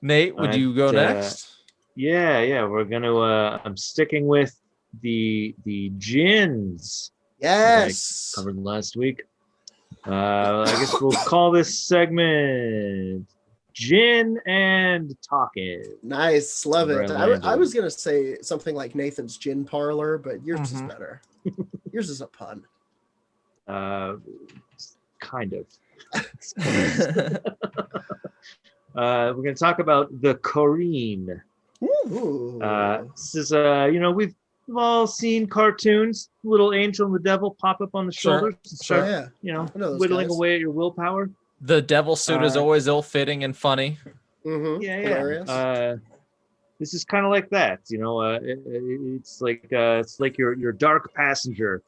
Nate, would you go next? Yeah. We're gonna. I'm sticking with the Jinns that I Yes. covered last week. I guess we'll call this segment Jinn and Talking. Nice. Love Where it. I I landed. was going to say something like Nathan's Gin Parlor, but yours is better. Yours is a pun. Kind of. We're going to talk about the Qareen. Ooh. This is we've all seen cartoons. Little angel and the devil pop up on the shoulders and start, yeah. I know those whittling guys. away at your willpower. The devil suit is always ill-fitting and funny. Mm-hmm. Yeah. Hilarious. This is kind of like that, it's like your dark passenger.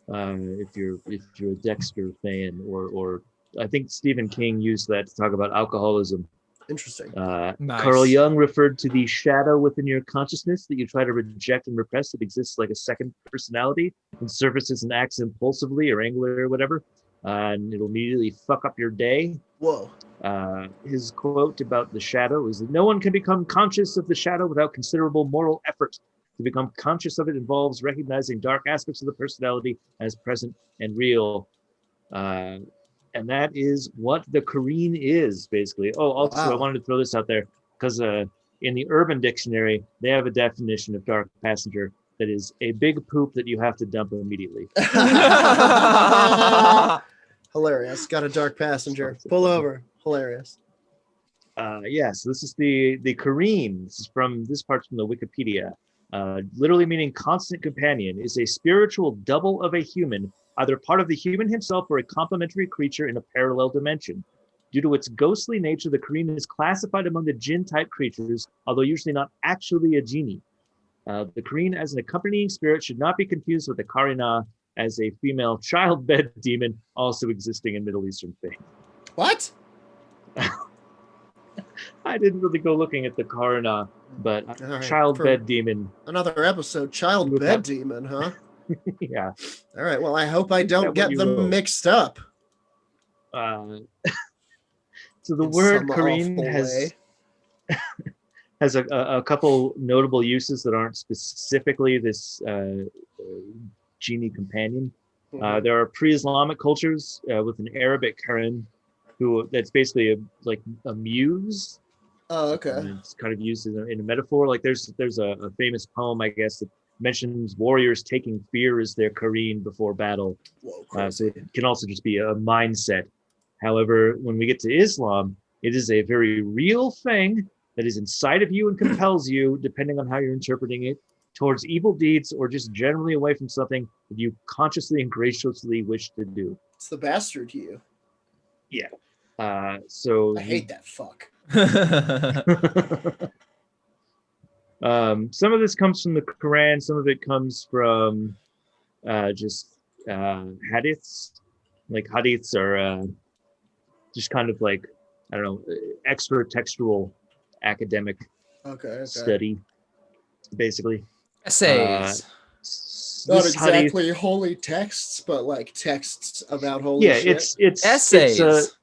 If you're a Dexter fan, or I think Stephen King used that to talk about alcoholism. Interesting. Nice. Carl Jung referred to the shadow within your consciousness that you try to reject and repress. It exists like a second personality and surfaces and acts impulsively or angrily or whatever, and it'll immediately fuck up your day. Whoa. His quote about the shadow is that no one can become conscious of the shadow without considerable moral effort. To become conscious of it involves recognizing dark aspects of the personality as present and real. And that is what the Qareen is, basically. Oh, also, wow. I wanted to throw this out there because in the Urban Dictionary, they have a definition of dark passenger that is a big poop that you have to dump immediately. Hilarious. Got a dark passenger. Pull over. Hilarious. So this is the Qareen. This part's from the Wikipedia. Literally meaning constant companion, is a spiritual double of a human, either part of the human himself or a complementary creature in a parallel dimension. Due to its ghostly nature, the Qareen is classified among the Jinn-type creatures, although usually not actually a genie. The Qareen as an accompanying spirit should not be confused with the Qarina as a female childbed demon also existing in Middle Eastern faith. What? I didn't really go looking at the Qarina, but right, childbed demon. Another episode, childbed demon, huh? Yeah. All right. Well, I hope I don't get them mixed up. So the word Qareen has a couple notable uses that aren't specifically this genie companion. Mm-hmm. There are pre-Islamic cultures with an Arabic Qareen that's basically a muse. Oh, okay. It's kind of used in a metaphor. Like there's a famous poem, I guess, that mentions warriors taking fear as their Qareen before battle. Whoa, so it can also just be a mindset. However, when we get to Islam, it is a very real thing that is inside of you and compels you, depending on how you're interpreting it, towards evil deeds or just generally away from something that you consciously and graciously wish to do. It's the bastard to you. Yeah. So I hate that fuck. Some of this comes from the Quran. Some of it comes from just hadiths. Like hadiths are just kind of like, I don't know, extra textual academic study, basically. Essays. Not exactly holy texts, but like texts about holy shit. It's essays. It's,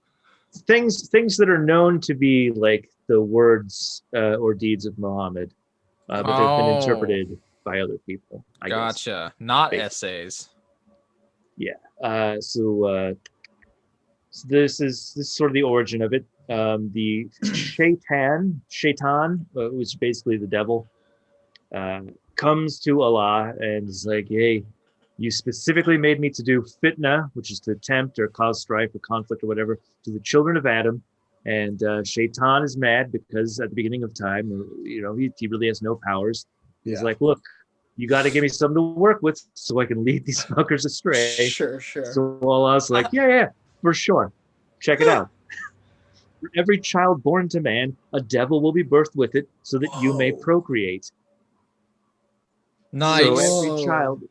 things that are known to be like the words or deeds of Muhammad, but they've been interpreted by other people. I gotcha. guess, not basically. essays. Yeah. So this is sort of the origin of it. The shaitan, which is basically the devil, comes to Allah and is like, hey, you specifically made me to do fitna, which is to tempt or cause strife or conflict or whatever, to the children of Adam. And Shaitan is mad because at the beginning of time, he really has no powers. He's like, look, you got to give me something to work with so I can lead these fuckers astray. Sure. So Allah's like, yeah, for sure. Check it out. For every child born to man, a devil will be birthed with it so that you may procreate. Nice. So every child.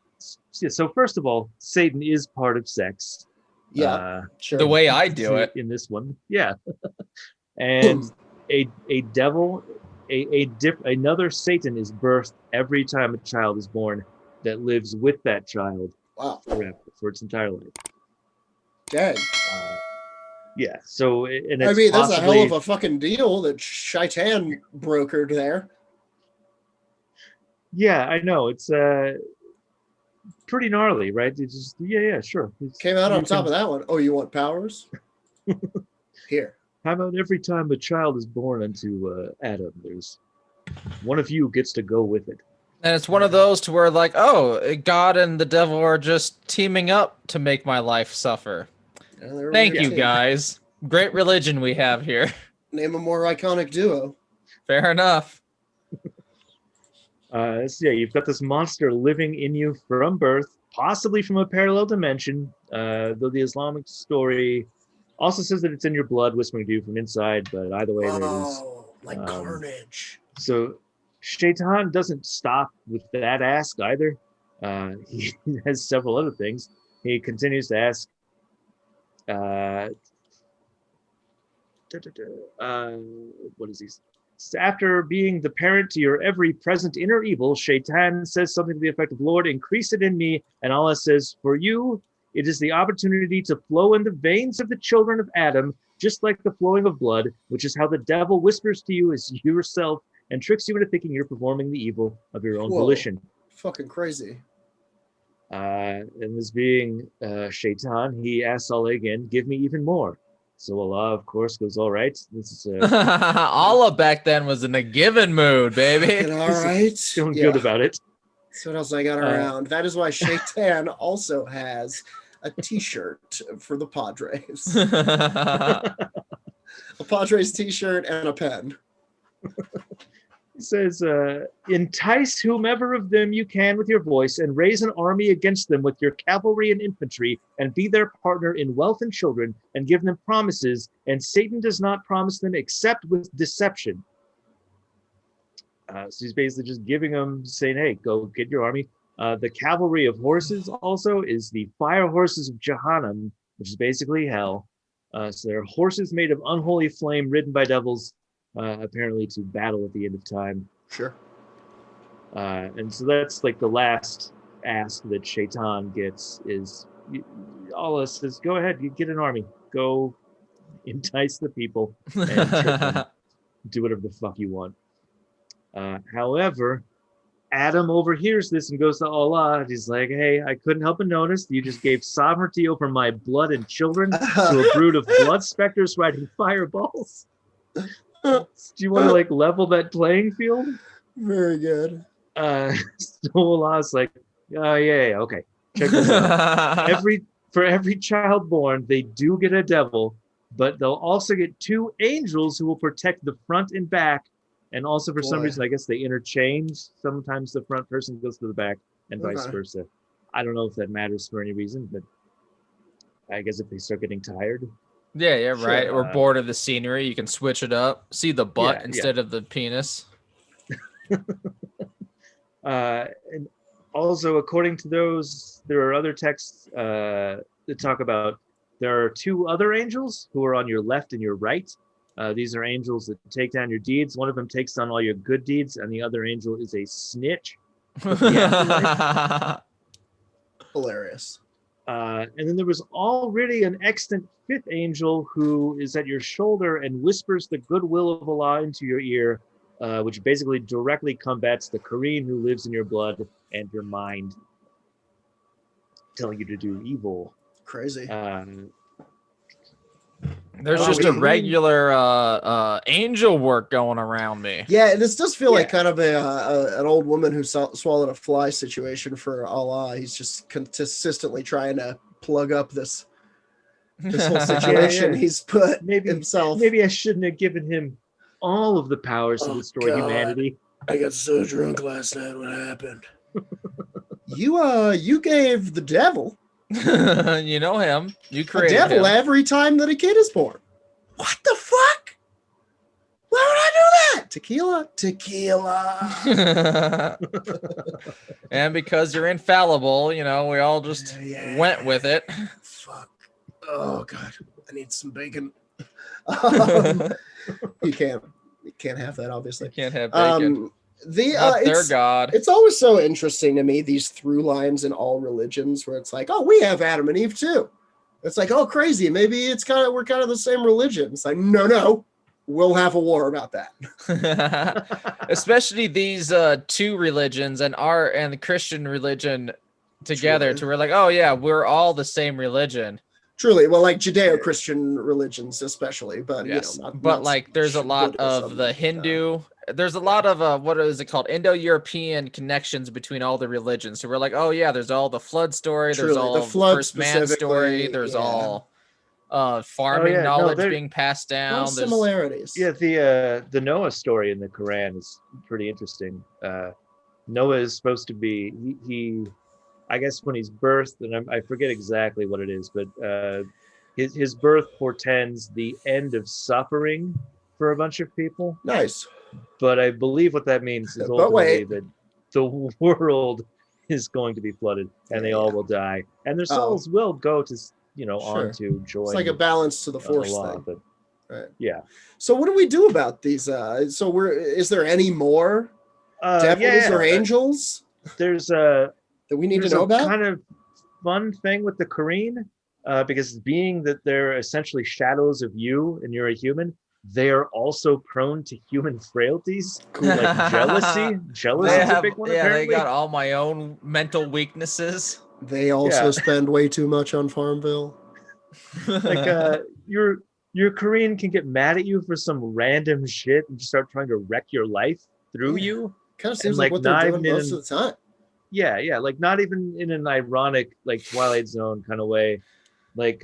So first of all, Satan is part of sex. Yeah, sure. The way I do it in this one, yeah. And a devil, another Satan is birthed every time a child is born that lives with that child. Wow. Forever, for its entire life. Dang. Yeah. So, and I it's mean, that's a possibly, hell of a fucking deal that Shaitan brokered there. yeah, I know. It's pretty gnarly, right? It's just, yeah, sure. Came out on top of that one. Oh, you want powers? Here. How about every time a child is born unto Adam, there's one of you gets to go with it. And it's one of those to where like, oh, God and the devil are just teaming up to make my life suffer. Thank you, guys. Great religion we have here. Name a more iconic duo. Fair enough. So yeah, you've got this monster living in you from birth, possibly from a parallel dimension, though the Islamic story also says that it's in your blood, whispering to you from inside, but either way, there it is. Like carnage. So Shaitan doesn't stop with that ask either. He has several other things. He continues to ask, what is he? After being the parent to your every present inner evil, Shaitan says something to the effect of, Lord, increase it in me. And Allah says, for you, it is the opportunity to flow in the veins of the children of Adam, just like the flowing of blood, which is how the devil whispers to you as yourself and tricks you into thinking you're performing the evil of your own volition. Fucking crazy. And this being Shaitan, he asks Allah again, give me even more. So Allah, of course, goes, all right. This is Allah back then was in a given mood, baby. All right. Feeling good about it. So what else I got around? That is why Shaitan also has a t-shirt for the Padres. A Padres t-shirt and a pen. It says, entice whomever of them you can with your voice and raise an army against them with your cavalry and infantry and be their partner in wealth and children and give them promises, and Satan does not promise them except with deception. So he's basically just giving them, saying, hey, go get your army. The cavalry of horses also is the fire horses of Jahannam, which is basically hell. So they're horses made of unholy flame ridden by devils, apparently to battle at the end of time. Sure. And so that's like the last ask that Shaitan gets is Allah says, go ahead, you get an army. Go entice the people and trick them. Do whatever the fuck you want. However, Adam overhears this and goes to Allah. He's like, hey, I couldn't help but notice you just gave sovereignty over my blood and children to a brood of blood specters riding fireballs. Do you want to like level that playing field? Very good. So Allah's like, yeah, okay. Check this out. For every child born, they do get a devil, but they'll also get two angels who will protect the front and back. And also, for some reason, I guess they interchange. Sometimes the front person goes to the back, and vice versa. I don't know if that matters for any reason, but I guess if they start getting tired. Yeah, right. Or bored of the scenery, you can switch it up. See the butt instead of the penis. And also, according to those, there are other texts that talk about there are two other angels who are on your left and your right. These are angels that take down your deeds. One of them takes down all your good deeds, and the other angel is a snitch. Hilarious. And then there was already an extant fifth angel who is at your shoulder and whispers the goodwill of Allah into your ear, which basically directly combats the Qareen who lives in your blood and your mind, telling you to do evil. Crazy. There's just a regular angel work going around me. Yeah, this does feel like kind of an old woman who swallowed a fly situation for Allah. He's just consistently trying to plug up this whole situation he's put himself. Maybe I shouldn't have given him all of the powers to destroy humanity. I got so drunk last night. What happened? You gave the devil. You know him. You created a devil him. Every time that a kid is born. What the fuck? Why would I do that? Tequila. And because you're infallible, we all just went with it. Fuck. Oh god, I need some bacon. You can't have that, obviously. You can't have bacon. Their God. It's always so interesting to me, these through lines in all religions where it's like, oh, we have Adam and Eve too. It's like, oh, crazy. Maybe we're kind of the same religion. It's like, no, we'll have a war about that. Especially these two religions and the Christian religion together, Truly. to where like, oh yeah, we're all the same religion. Truly, well, like Judeo-Christian religions, especially, but Yes, you know, but like, there's a lot Buddhism of the and, Hindu. There's a lot of what is it called? Indo-European connections between all the religions. So we're like, oh yeah, there's all the flood story. There's Truly, all the the flood first man story. specifically, There's yeah. all farming knowledge being passed no down. There's similarities. Yeah, the Noah story in the Quran is pretty interesting. Noah is supposed to be he I guess when he's birthed, and I forget exactly what it is, but his birth portends the end of suffering for a bunch of people. Nice. But I believe what that means is But ultimately wait. that the world is going to be flooded and they all will die, and their souls will go to on to join. It's like a balance to the force Allah, thing. but Right. yeah. So what do we do about these? Is there any more devils or angels There's that we need to know about? Kind of fun thing with the Qareen, because being that they're essentially shadows of you and you're a human, they are also prone to human frailties, like jealousy. Jealousy is a big one. Yeah, apparently. they got all my own mental weaknesses. They also spend way too much on Farmville. Like your Qareen can get mad at you for some random shit and just start trying to wreck your life through you. Kind of seems like what they're doing most of the time. Yeah, like not even in an ironic, like Twilight Zone kind of way. Like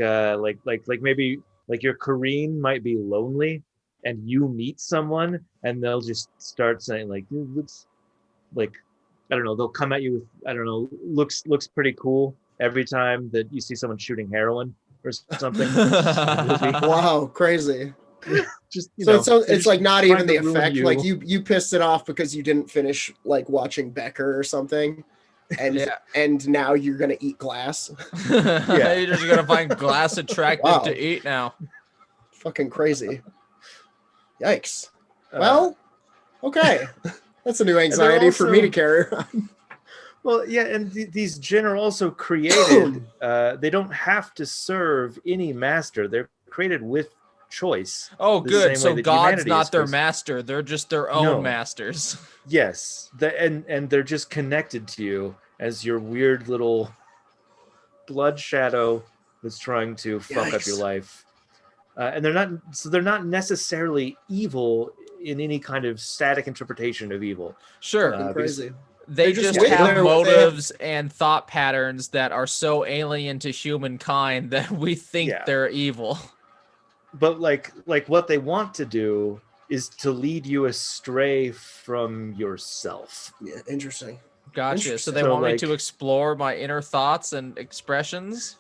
maybe like your Qareen might be lonely and you meet someone and they'll just start saying like, dude, looks like, I don't know, they'll come at you with, I don't know, looks pretty cool every time that you see someone shooting heroin or something. Wow, crazy. Just it's like not even the effect. You. Like you pissed it off because you didn't finish like watching Becker or something, and now you're gonna eat glass. Yeah, you're just gonna find glass attractive to eat now. Fucking crazy. Yikes. Well, okay, that's a new anxiety for me to carry around. Well, yeah, and these Jinn are also created. They don't have to serve any master. They're created with choice. Oh, good. So God's not their master. They're just their own masters. Yes, and they're just connected to you as your weird little blood shadow that's trying to fuck up your life. And they're not necessarily evil in any kind of static interpretation of evil. Sure, crazy. They just have motives and thought patterns that are so alien to humankind that we think they're evil. But like what they want to do is to lead you astray from yourself. Yeah, interesting. Gotcha. So they want me to explore my inner thoughts and expressions,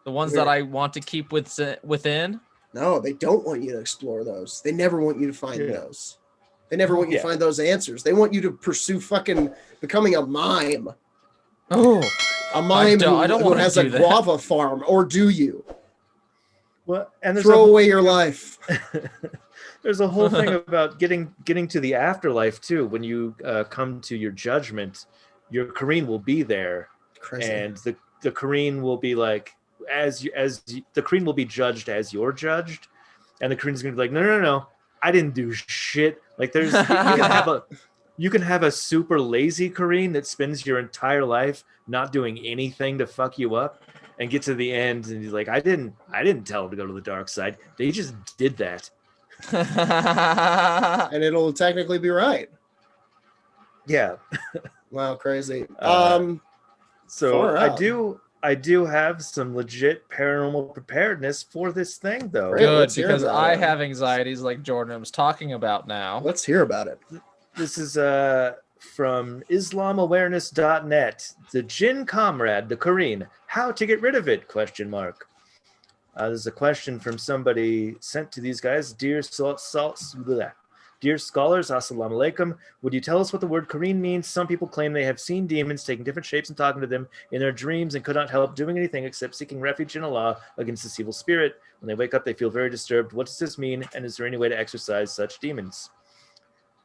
the ones that I want to keep within. No, they don't want you to explore those. They never want you to find those. They never want you to find those answers. They want you to pursue fucking becoming a mime. Oh, a mime who has a guava farm, or do you? Well, and throw away your life. There's a whole thing about getting to the afterlife too. When you come to your judgment, your Qareen will be there, and the Qareen will be like the Qareen will be judged as you're judged, and the Qareen's gonna be like, no, I didn't do shit. Like there's you can have a super lazy Qareen that spends your entire life not doing anything to fuck you up, and get to the end and he's like, I didn't tell him to go to the dark side. They just did that. And it'll technically be right. Yeah. Wow, crazy. So I do have some legit paranormal preparedness for this thing though. Good, because I have anxieties like Jordan was talking about now. Let's hear about it. This is from islamawareness.net. The Jinn comrade, the Qareen. How to get rid of it? ? There's a question from somebody sent to these guys. Dear scholars, assalamu alaikum. Would you tell us what the word Qareen means? Some people claim they have seen demons taking different shapes and talking to them in their dreams and could not help doing anything except seeking refuge in Allah against this evil spirit. When they wake up, they feel very disturbed. What does this mean? And is there any way to exorcise such demons?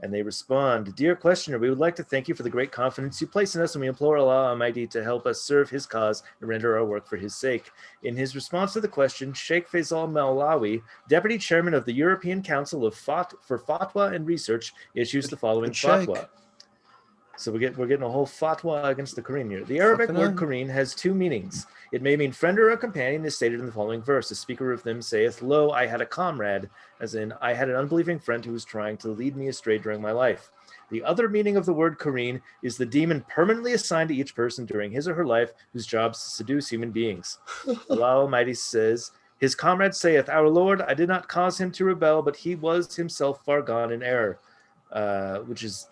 And they respond, "Dear questioner, we would like to thank you for the great confidence you place in us, and we implore Allah Almighty to help us serve His cause and render our work for His sake." In his response to the question, Sheikh Faisal Maulawi, deputy chairman of the European Council for Fatwa and Research, issues the following fatwa. So we're getting a whole fatwa against the Qareen here. The Arabic word Qareen has two meanings. It may mean friend or a companion, as stated in the following verse. The speaker of them saith, "Lo, I had a comrade," as in, I had an unbelieving friend who was trying to lead me astray during my life. The other meaning of the word Qareen is the demon permanently assigned to each person during his or her life, whose job is to seduce human beings. Allah Almighty says, "His comrade saith, Our Lord, I did not cause him to rebel, but he was himself far gone in error," which is...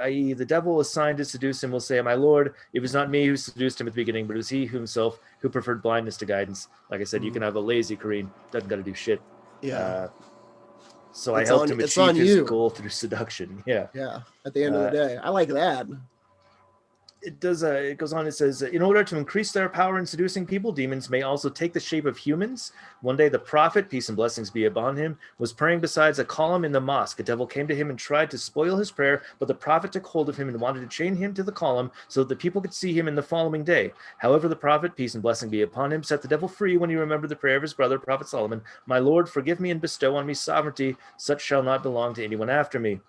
i.e., the devil assigned to seduce him will say, "My Lord, it was not me who seduced him at the beginning, but it was he himself who preferred blindness to guidance." Like I said, you can have a lazy Qareen, doesn't got to do shit. Yeah. So I helped him achieve his goal through seduction. Yeah. Yeah. At the end of the day, I like that. It does. It goes on. It says, in order to increase their power in seducing people, demons may also take the shape of humans. One day, the prophet, peace and blessings be upon him, was praying beside a column in the mosque. A devil came to him and tried to spoil his prayer, but the prophet took hold of him and wanted to chain him to the column so that the people could see him in the following day. However, the prophet, peace and blessing be upon him, set the devil free when he remembered the prayer of his brother, Prophet Solomon. "My Lord, forgive me and bestow on me sovereignty. Such shall not belong to anyone after me."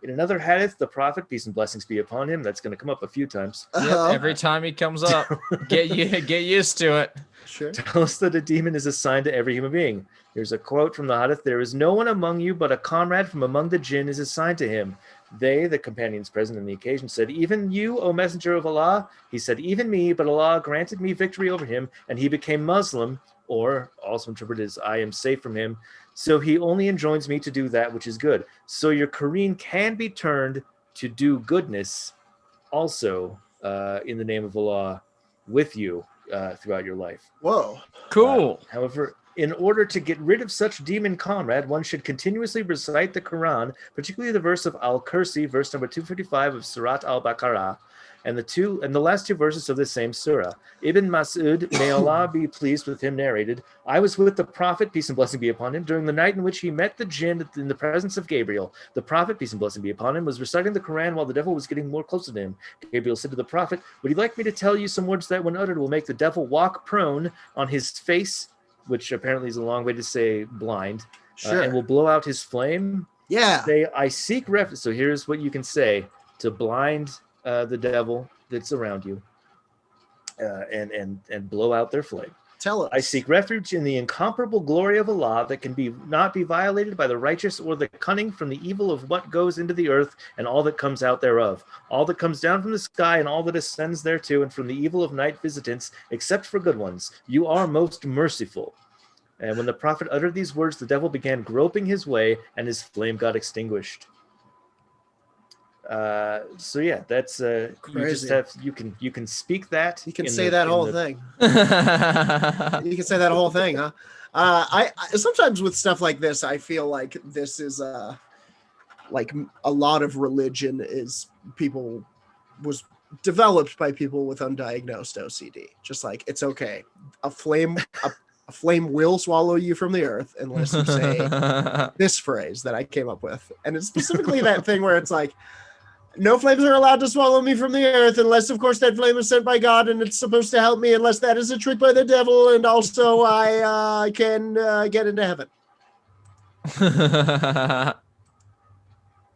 In another hadith, the prophet, peace and blessings be upon him, that's going to come up a few times. Yep, every time he comes up, get used to it. Sure. Tell us that a demon is assigned to every human being. Here's a quote from the hadith: "There is no one among you, but a comrade from among the jinn is assigned to him." They, the companions present on the occasion, said, "Even you, O Messenger of Allah?" He said, "Even me, but Allah granted me victory over him, and he became Muslim," or also interpreted as, "I am safe from him. So he only enjoins me to do that which is good." So your Qareen can be turned to do goodness also in the name of Allah with you throughout your life. Whoa. Cool. However, in order to get rid of such demon comrade, one should continuously recite the Quran, particularly the verse of Al-Kursi, verse number 255 of Surat Al-Baqarah, and the last two verses of the same surah. Ibn Mas'ud, may Allah be pleased with him, narrated, "I was with the Prophet, peace and blessing be upon him, during the night in which he met the jinn in the presence of Gabriel. The Prophet, peace and blessing be upon him, was reciting the Quran while the devil was getting more close to him. Gabriel said to the Prophet, would you like me to tell you some words that when uttered will make the devil walk prone on his face," which apparently is a long way to say blind, Sure. "and will blow out his flame?" Yeah. Say, "I seek refuge." So here's what you can say to blind the devil that's around you and blow out their flame. Tell us. "I seek refuge in the incomparable glory of Allah that can not be violated by the righteous or the cunning, from the evil of what goes into the earth and all that comes out thereof, all that comes down from the sky and all that ascends thereto, and from the evil of night visitants, except for good ones. You are most merciful." And when the Prophet uttered these words, the devil began groping his way and his flame got extinguished. So yeah, that's you just have you can speak that. You can say that whole thing. You can say that whole thing, huh? I sometimes with stuff like this, I feel like this is like a lot of religion was developed by people with undiagnosed OCD. Just like, it's okay, a flame will swallow you from the earth unless you say this phrase that I came up with, and it's specifically that thing where it's like, no flames are allowed to swallow me from the earth unless, of course, that flame is sent by God and it's supposed to help me, unless that is a trick by the devil, and also I can get into heaven.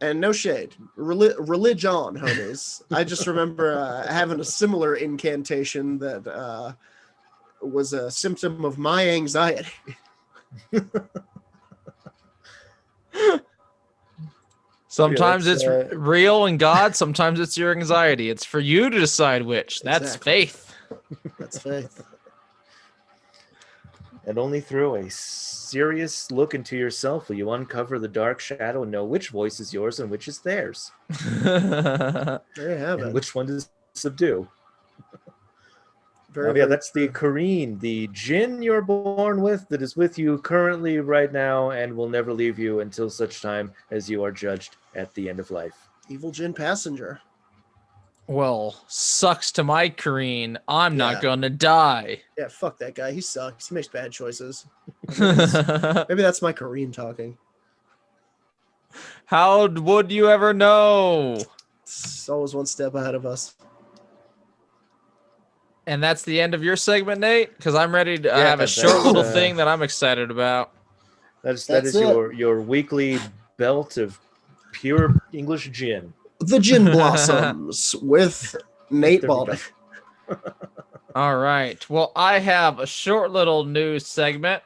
And no shade. Religion, homies. I just remember having a similar incantation that was a symptom of my anxiety. Sometimes it's real and God, sometimes it's your anxiety. It's for you to decide which. That's faith. That's faith. And only through a serious look into yourself will you uncover the dark shadow and know which voice is yours and which is theirs. There you have it. And which one to subdue. Very, yeah, that's the Qareen, the jinn you're born with, that is with you currently right now and will never leave you until such time as you are judged at the end of life. Evil jinn passenger. Well, sucks to my Qareen. I'm not gonna die. Yeah, fuck that guy. He sucks. He makes bad choices. Maybe that's my Qareen talking. How would you ever know? It's always one step ahead of us. And that's the end of your segment, Nate? Because I'm ready to have a that's, short little thing that I'm excited about. That is your weekly belt of pure English gin. The Gin Blossoms with Nate Balding. All right. Well, I have a short little news segment.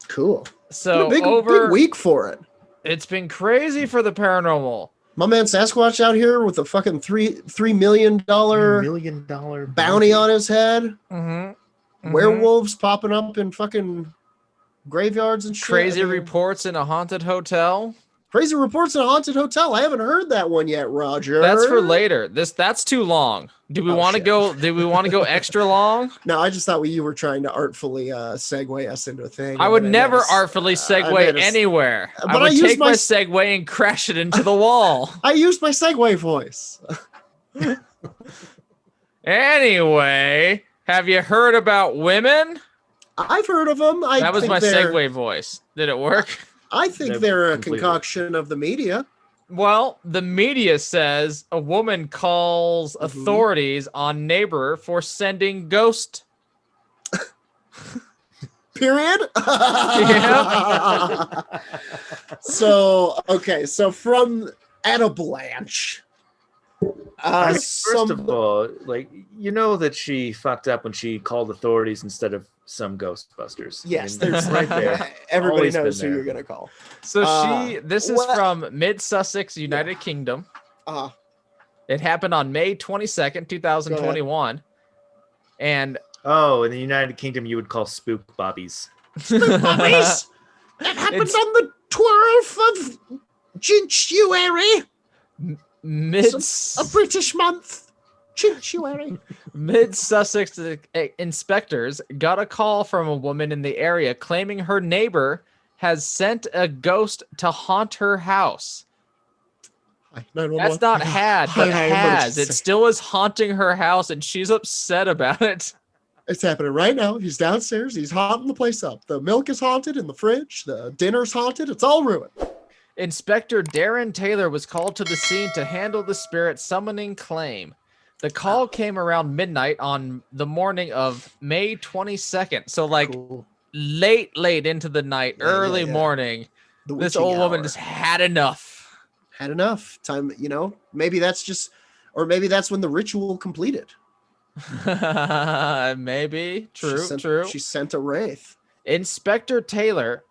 Cool. So big week for it. It's been crazy for the paranormal. My man Sasquatch out here with a fucking $3 million bounty on his head. Werewolves popping up in fucking graveyards and shit. Crazy reports in a haunted hotel. Crazy reports in a haunted hotel. I haven't heard that one yet, Roger. That's for later. That's too long. Do we want to go? Do we want to go extra long? No, I just thought you were trying to artfully segue us into a thing. I would never artfully segue anywhere. I would take my segue and crash it into the wall. I used my segue voice. Anyway, have you heard about women? I've heard of them. That was my segue voice. Did it work? I think they're a concoction of the media. Well, the media says a woman calls authorities on neighbor for sending ghost. Period. So from Etta Blanche. First of all, like, you know that she fucked up when she called authorities instead of some Ghostbusters. Yes, there's right there. Everybody knows who you're gonna call. So this is from Mid Sussex, United Kingdom. It happened on May 22nd, 2021. And in the United Kingdom, you would call spook bobbies. Spook bobbies. That happened on the 12th of January. A British month. Mid Sussex inspectors got a call from a woman in the area claiming her neighbor has sent a ghost to haunt her house. That's not had, but has. It still is haunting her house, and she's upset about it. It's happening right now. He's downstairs. He's haunting the place up. The milk is haunted in the fridge. The dinner's haunted. It's all ruined. Inspector Darren Taylor was called to the scene to handle the spirit summoning claim. The call came around midnight on the morning of May 22nd. So late into the night, early morning. This old woman just had enough. Had enough. Time, maybe that's when the ritual completed. Maybe. True. She sent a wraith. Inspector Taylor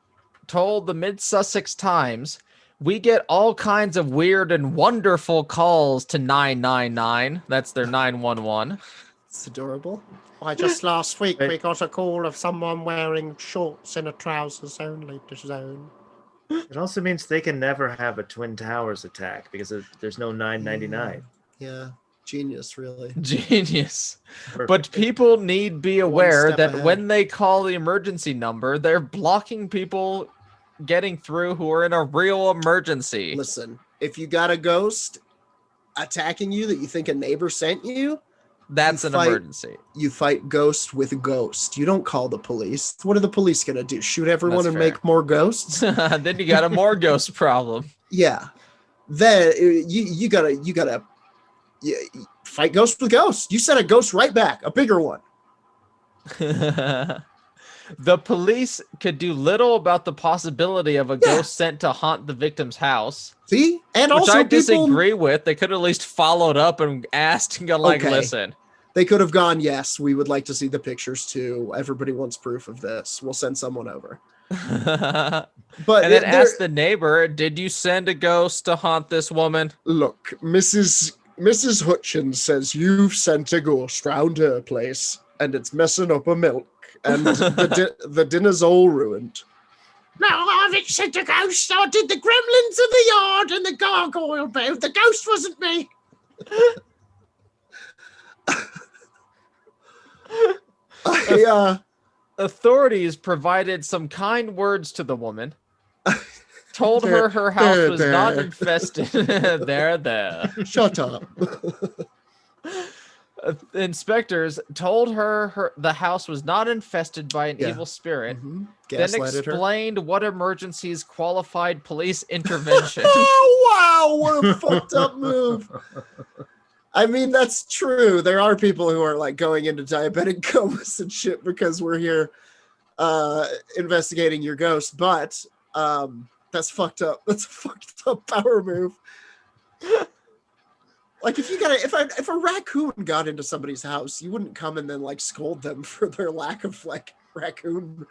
told the Mid Sussex Times, "We get all kinds of weird and wonderful calls to 999. That's their 911. It's adorable. Why, just last week we got a call of someone wearing shorts and a trousers only zone. It also means they can never have a Twin Towers attack because there's no 999. Yeah. Genius, really. Genius. Perfect. But people need be aware that when they call the emergency number, they're blocking people getting through who are in a real emergency. Listen, if you got a ghost attacking you that you think a neighbor sent you, that's an emergency. You fight ghost with ghost. You don't call the police. What are the police going to do? Shoot everyone and make more ghosts? Then you got a more ghost problem. Yeah. Then you gotta fight ghost with ghost. You sent a ghost right back, a bigger one. The police could do little about the possibility of a ghost sent to haunt the victim's house. See? And which also I disagree with. They could at least followed up and asked and gone listen. They could have gone, yes, we would like to see the pictures too. Everybody wants proof of this. We'll send someone over. But and then ask the neighbor, did you send a ghost to haunt this woman? Look, Mrs. Hutchins says you've sent a ghost round her place and it's messing up her milk and the dinner's all ruined. No, I haven't sent a ghost. I did the gremlins in the yard and the gargoyle booth. The ghost wasn't me. Authorities provided some kind words to the woman. Told her house was not infested. There. Shut up. Inspectors told her the house was not infested by an evil spirit. Then explained what emergencies qualified police intervention. Wow, what a fucked up move. I mean, that's true. There are people who are like going into diabetic comas and shit because we're here investigating your ghost, but that's fucked up. That's a fucked up power move. Like if a raccoon got into somebody's house, you wouldn't come and then like scold them for their lack of like raccoon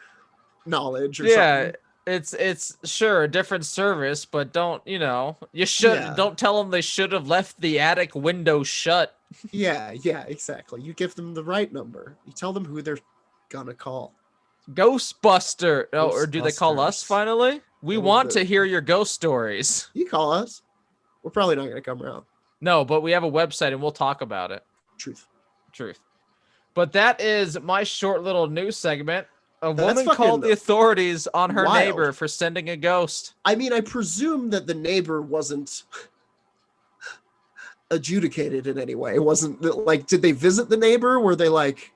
knowledge or something. It's sure a different service, but don't don't tell them they should have left the attic window shut. Yeah, exactly. You give them the right number. You tell them who they're gonna call. Ghostbuster. Oh, or do they call us finally? We want to hear your ghost stories. You call us. We're probably not gonna come around. No, but we have a website and we'll talk about it. Truth. But that is my short little news segment. A woman fucking called the authorities on her wild. neighbor for sending a ghost. I mean, I presume that the neighbor wasn't adjudicated in any way. It wasn't like, did they visit the neighbor? Were they like,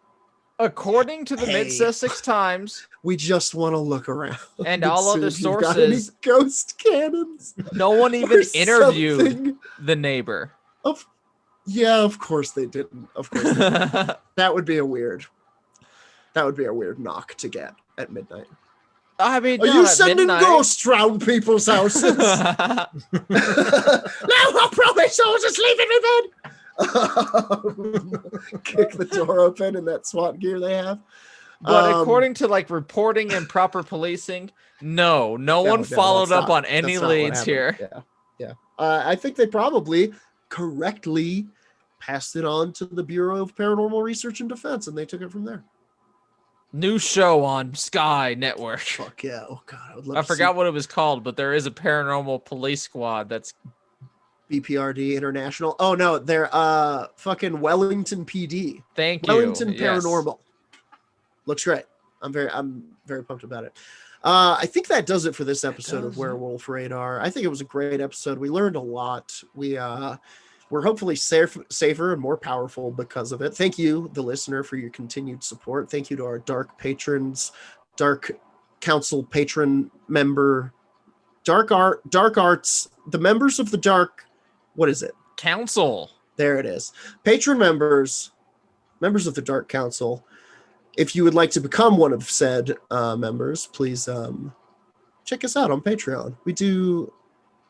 according to the Mid-Sussex Times, we just want to look around and all other sources, got any ghost cannons? No one even interviewed something? The neighbor. Of course they didn't. Of course they didn't. That would be a weird knock to get at midnight. I mean, are you sending ghosts round people's houses? No, I promise I was asleep in my bed. Kick the door open in that SWAT gear they have. But according to like reporting and proper policing, no one followed up on any leads here. Yeah. I think they probably correctly passed it on to the Bureau of Paranormal Research and Defense, and they took it from there. New show on Sky Network. Fuck yeah. Oh god, I would love I forgot what it was called, but there is a paranormal police squad that's BPRD International. Oh no, they're fucking Wellington PD. Thank you. Wellington Paranormal. Looks great. I'm very pumped about it. I think that does it for this episode of Werewolf Radar. I think it was a great episode. We learned a lot. We're hopefully safer and more powerful because of it. Thank you, the listener, for your continued support. Thank you to our Dark patrons, Dark Council patron member, Dark Arts, the members of the Dark, what is it? Council. There it is. Patron members of the Dark Council. If you would like to become one of said members, please check us out on Patreon. We do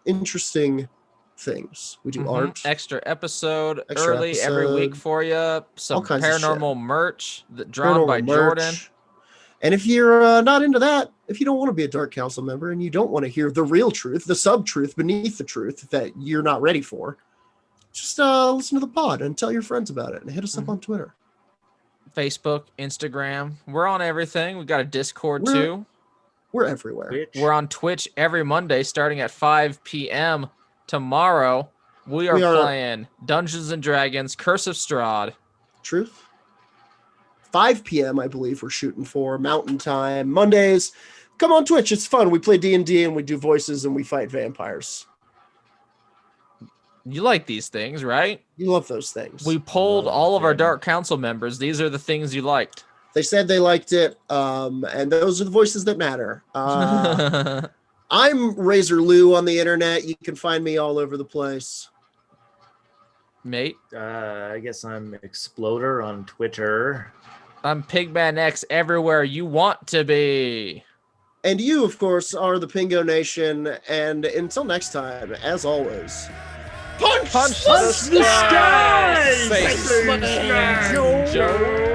interesting things. We do art, extra episode early every week for you. Some paranormal merch drawn by Jordan. And if you're not into that, if you don't want to be a Dark Council member and you don't want to hear the real truth, the sub-truth beneath the truth that you're not ready for, just listen to the pod and tell your friends about it and hit us up on Twitter. Facebook, Instagram. We're on everything. We've got a Discord too. We're everywhere. We're on Twitch every Monday starting at 5 p.m. Tomorrow, we are playing Dungeons and Dragons, Curse of Strahd. Truth. 5 p.m., I believe we're shooting for Mountain Time. Mondays, come on Twitch. It's fun. We play D&D and we do voices and we fight vampires. You like these things, right? You love those things. We polled all of our Dark Council members. These are the things you liked. They said they liked it, and those are the voices that matter. I'm Razor Lou on the internet. You can find me all over the place. Mate? I guess I'm Exploder on Twitter. I'm Pigman X everywhere you want to be. And you, of course, are the Pingo Nation. And until next time, as always, punch the sky! Face Joe!